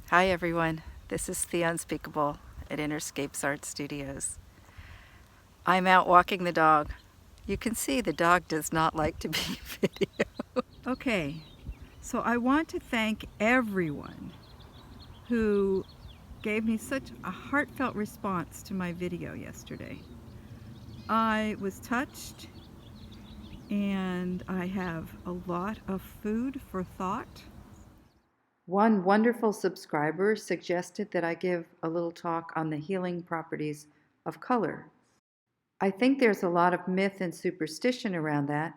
Hi everyone, this is The Unspeakable at Interscapes Art Studios. I'm out walking the dog. You can see the dog does not like to be video. Okay, so I want to thank everyone who gave me such a heartfelt response to my video yesterday. I was touched and I have a lot of food for thought. One wonderful subscriber suggested that I give a little talk on the healing properties of color. I think there's a lot of myth and superstition around that.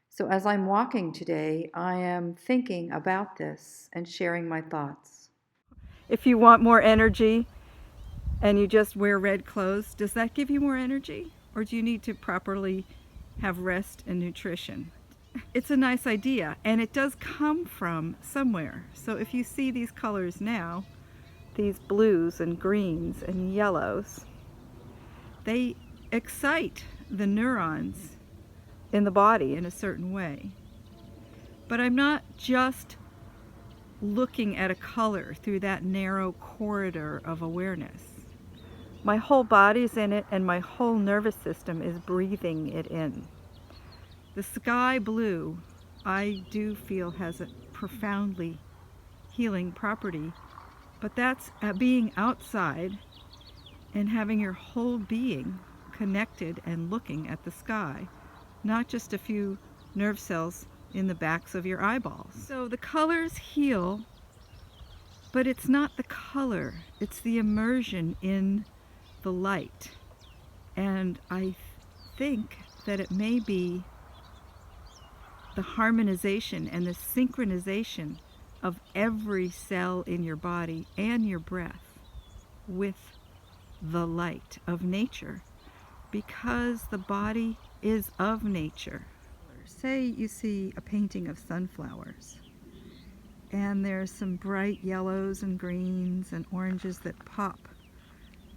So as I'm walking today, I am thinking about this and sharing my thoughts. If you want more energy and you just wear red clothes, does that give you more energy? Or do you need to properly have rest and nutrition? It's a nice idea, and it does come from somewhere. So if you see these colors now, these blues and greens and yellows, they excite the neurons in the body in a certain way. But I'm not just looking at a color through that narrow corridor of awareness. My whole body's in it, and my whole nervous system is breathing it in. The sky blue, I do feel, has a profoundly healing property, but that's being outside and having your whole being connected and looking at the sky, not just a few nerve cells in the backs of your eyeballs. So the colors heal, but it's not the color, it's the immersion in the light. And I think that it may be the harmonization and the synchronization of every cell in your body and your breath with the light of nature, because the body is of nature. Say you see a painting of sunflowers and there's some bright yellows and greens and oranges that pop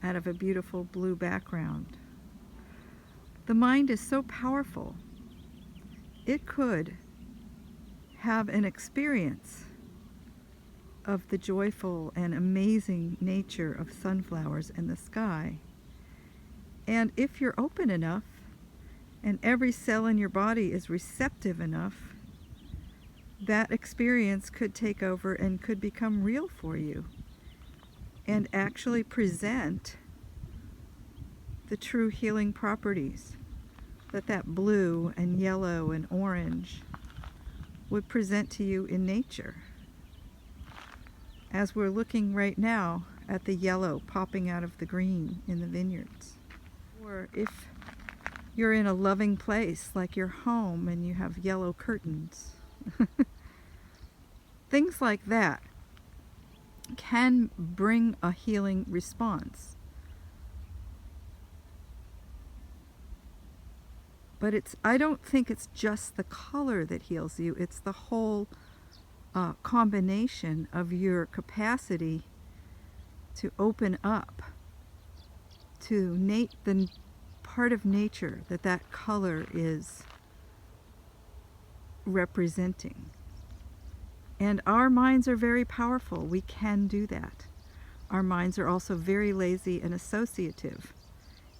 out of a beautiful blue background. The mind is so powerful. It could have an experience of the joyful and amazing nature of sunflowers and the sky. And if you're open enough and every cell in your body is receptive enough, that experience could take over and could become real for you and actually present the true healing properties that blue and yellow and orange would present to you in nature. As we're looking right now at the yellow popping out of the green in the vineyards. Or if you're in a loving place like your home and you have yellow curtains. Things like that can bring a healing response. But I don't think it's just the color that heals you, it's the whole combination of your capacity to open up to the part of nature that color is representing. And our minds are very powerful. We can do that. Our minds are also very lazy and associative,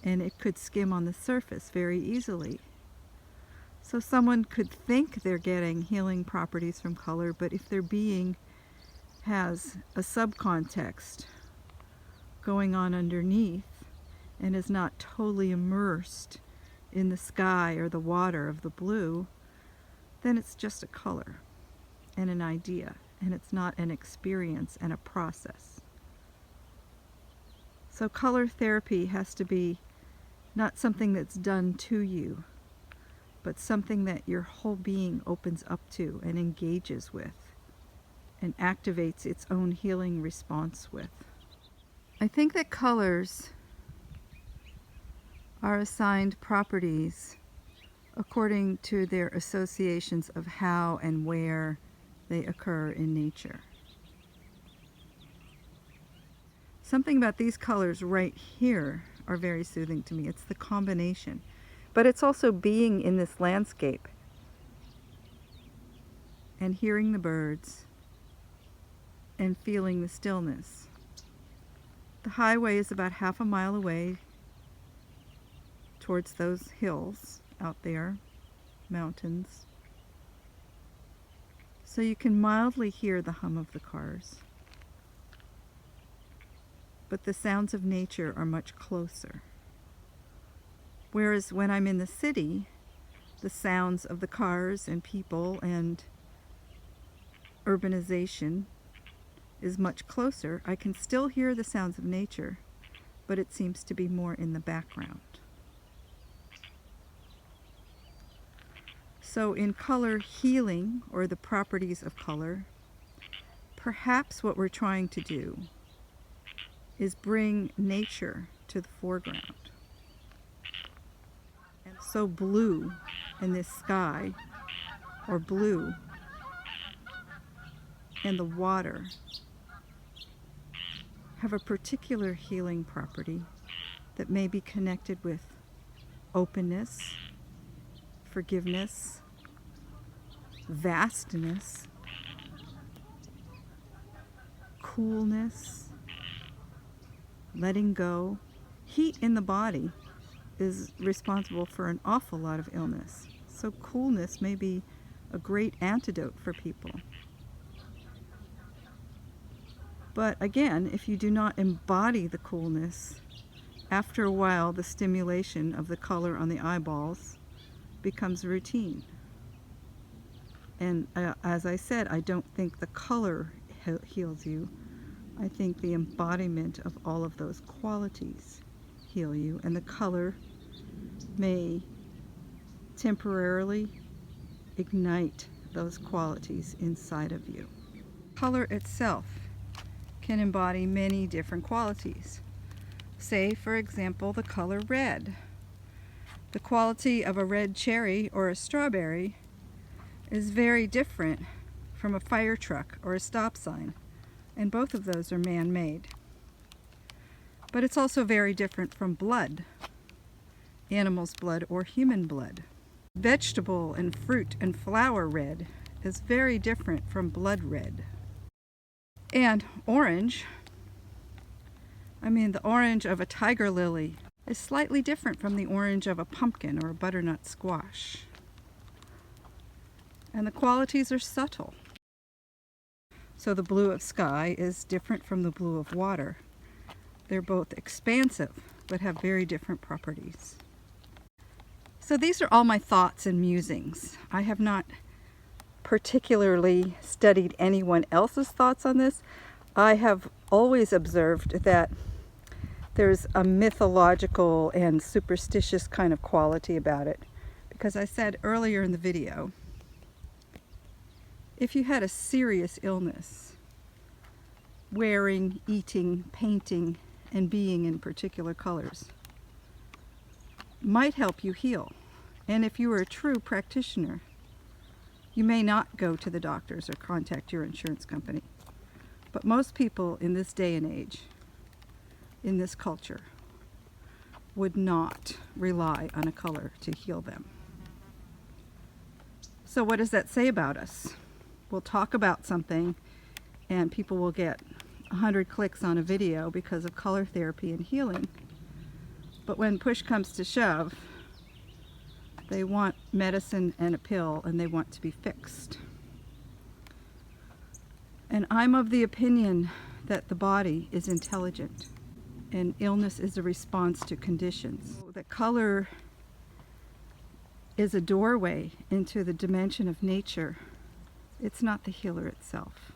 and it could skim on the surface very easily. So someone could think they're getting healing properties from color, but if their being has a subcontext going on underneath and is not totally immersed in the sky or the water of the blue, then it's just a color and an idea, and it's not an experience and a process. So color therapy has to be not something that's done to you, but something that your whole being opens up to and engages with and activates its own healing response with. I think that colors are assigned properties according to their associations of how and where they occur in nature. Something about these colors right here are very soothing to me. It's the combination. But it's also being in this landscape and hearing the birds and feeling the stillness. The highway is about half a mile away towards those hills out there, mountains. So you can mildly hear the hum of the cars. But the sounds of nature are much closer. Whereas when I'm in the city, the sounds of the cars and people and urbanization is much closer. I can still hear the sounds of nature, but it seems to be more in the background. So in color healing, or the properties of color, perhaps what we're trying to do is bring nature to the foreground. And so blue in this sky, or blue and the water, have a particular healing property that may be connected with openness, forgiveness, vastness, coolness, letting go. Heat in the body is responsible for an awful lot of illness. So coolness may be a great antidote for people. But again, if you do not embody the coolness, after a while the stimulation of the color on the eyeballs becomes routine. And as I said, I don't think the color heals you. I think the embodiment of all of those qualities heal you, and the color may temporarily ignite those qualities inside of you. Color itself can embody many different qualities. Say, for example, the color red. The quality of a red cherry or a strawberry is very different from a fire truck or a stop sign, and both of those are man-made. But it's also very different from blood, animal's blood or human blood. Vegetable and fruit and flower red is very different from blood red. And orange, the orange of a tiger lily is slightly different from the orange of a pumpkin or a butternut squash. And the qualities are subtle. So the blue of sky is different from the blue of water. They're both expansive, but have very different properties. So these are all my thoughts and musings. I have not particularly studied anyone else's thoughts on this. I have always observed that there's a mythological and superstitious kind of quality about it. Because I said earlier in the video, if you had a serious illness, wearing, eating, painting, and being in particular colors might help you heal. And if you were a true practitioner, you may not go to the doctors or contact your insurance company. But most people in this day and age, in this culture, would not rely on a color to heal them. So what does that say about us? We'll talk about something and people will get 100 clicks on a video because of color therapy and healing. But when push comes to shove, they want medicine and a pill, and they want to be fixed. And I'm of the opinion that the body is intelligent, and illness is a response to conditions. That color is a doorway into the dimension of nature. It's not the healer itself.